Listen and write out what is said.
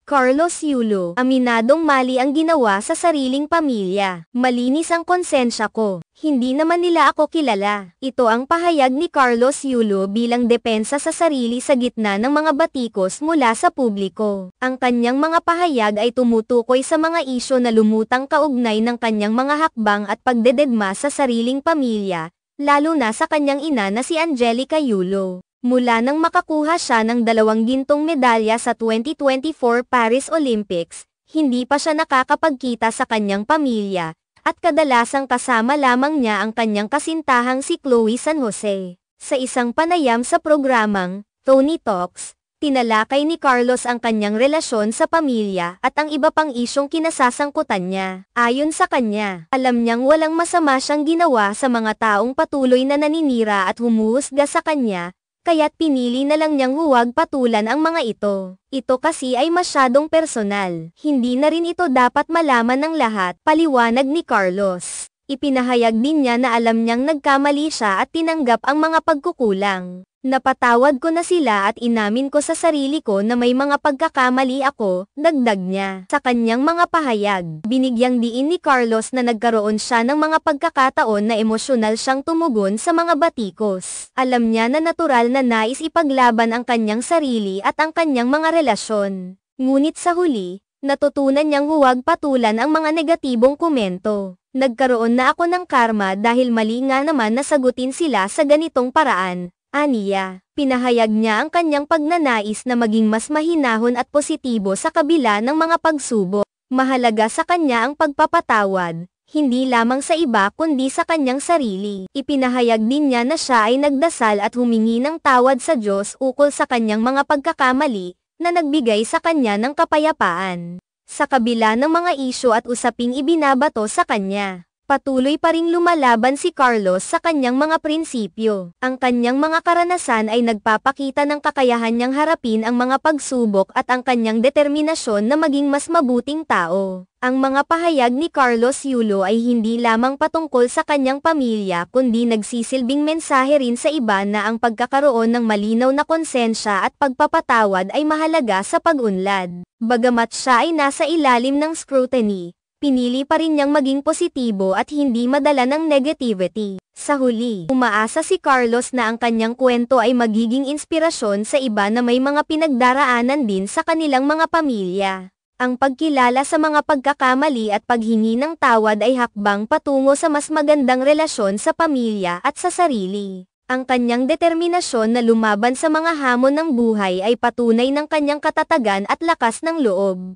Carlos Yulo, aminadong mali ang ginawa sa sariling pamilya. Malinis ang konsensya ko. Hindi naman nila ako kilala. Ito ang pahayag ni Carlos Yulo bilang depensa sa sarili sa gitna ng mga batikos mula sa publiko. Ang kanyang mga pahayag ay tumutukoy sa mga isyu na lumutang kaugnay ng kanyang mga hakbang at pagdededma sa sariling pamilya, lalo na sa kanyang ina na si Angelica Yulo. Mula nang makakuha siya ng 2 gintong medalya sa 2024 Paris Olympics, hindi pa siya nakakapagkita sa kanyang pamilya, at kadalasang kasama lamang niya ang kanyang kasintahang si Chloe San Jose. Sa isang panayam sa programang Tony Talks, tinalakay ni Carlos ang kanyang relasyon sa pamilya at ang iba pang isyong kinasasangkutan niya. Ayon sa kanya, alam niyang walang masama siyang ginawa sa mga taong patuloy na naninira at humuhusga sa kanya, kaya't pinili na lang niyang huwag patulan ang mga ito. Ito kasi ay masyadong personal. Hindi na rin ito dapat malaman ng lahat, paliwanag ni Carlos. Ipinahayag din niya na alam niyang nagkamali siya at tinanggap ang mga pagkukulang. Napatawad ko na sila at inamin ko sa sarili ko na may mga pagkakamali ako, dagdag niya. Sa kanyang mga pahayag, binigyang diin ni Carlos na nagkaroon siya ng mga pagkakataon na emosyonal siyang tumugon sa mga batikos. Alam niya na natural na nais ipaglaban ang kanyang sarili at ang kanyang mga relasyon. Ngunit sa huli, natutunan niyang huwag patulan ang mga negatibong komento. Nagkaroon na ako ng karma dahil mali nga naman na sagutin sila sa ganitong paraan. Aniya, pinahayag niya ang kanyang pagnanais na maging mas mahinahon at positibo sa kabila ng mga pagsubok. Mahalaga sa kanya ang pagpapatawad, hindi lamang sa iba kundi sa kanyang sarili. Ipinahayag din niya na siya ay nagdasal at humingi ng tawad sa Diyos ukol sa kanyang mga pagkakamali, na nagbigay sa kanya ng kapayapaan. Sa kabila ng mga isyu at usaping ibinabato sa kanya, patuloy pa ring lumalaban si Carlos sa kanyang mga prinsipyo. Ang kanyang mga karanasan ay nagpapakita ng kakayahan niyang harapin ang mga pagsubok at ang kanyang determinasyon na maging mas mabuting tao. Ang mga pahayag ni Carlos Yulo ay hindi lamang patungkol sa kanyang pamilya kundi nagsisilbing mensahe rin sa iba na ang pagkakaroon ng malinaw na konsensya at pagpapatawad ay mahalaga sa pag-unlad. Bagamat siya ay nasa ilalim ng scrutiny, pinili pa rin niyang maging positibo at hindi madala ng negativity. Sa huli, umaasa si Carlos na ang kanyang kwento ay magiging inspirasyon sa iba na may mga pinagdaraanan din sa kanilang mga pamilya. Ang pagkilala sa mga pagkakamali at paghingi ng tawad ay hakbang patungo sa mas magandang relasyon sa pamilya at sa sarili. Ang kanyang determinasyon na lumaban sa mga hamon ng buhay ay patunay ng kanyang katatagan at lakas ng loob.